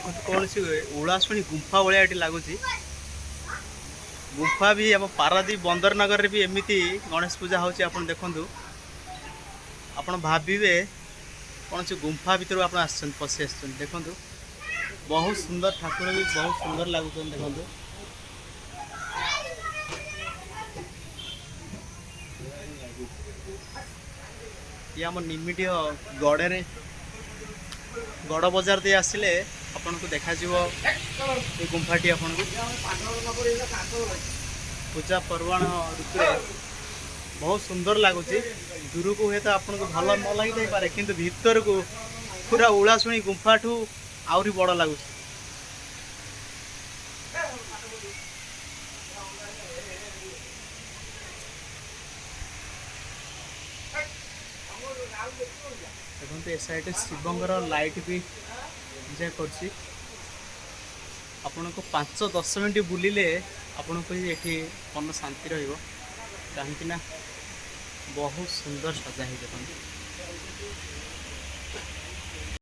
देखो कौन सी उड़ाशुणी गुंफा भाया ये लगुच गुंफा भी आम पारादीप बंदर नगर रे भी एमती गणेश पूजा होची आपण देखंतु आपण भाबिबे कौन सी गुंफा भीतर आप पशि आस देखंतु बहुत सुंदर ठाकुर भी बहुत सुंदर लगुच देखंतु ये आम निमिट गड़े गड़ बजार दे आसिले आपन को देखा जीवो ये गुंफाटी आपन को पूजा पर्वण ऋतु बहुत सुंदर लगुच दूर को हुए तो आपन को भल न लगी पारे किंतु भीतर को पूरा उड़ाशुणी गुंफा ठू आउरी बड़ लगुच देखते ए साइड शिवंगर लाइट भी जे कर आपण को 5-10 मिनट बुलिले आपण को ये मन शांति रहिबो कहीं ना बहुत सुंदर सजा है देखो।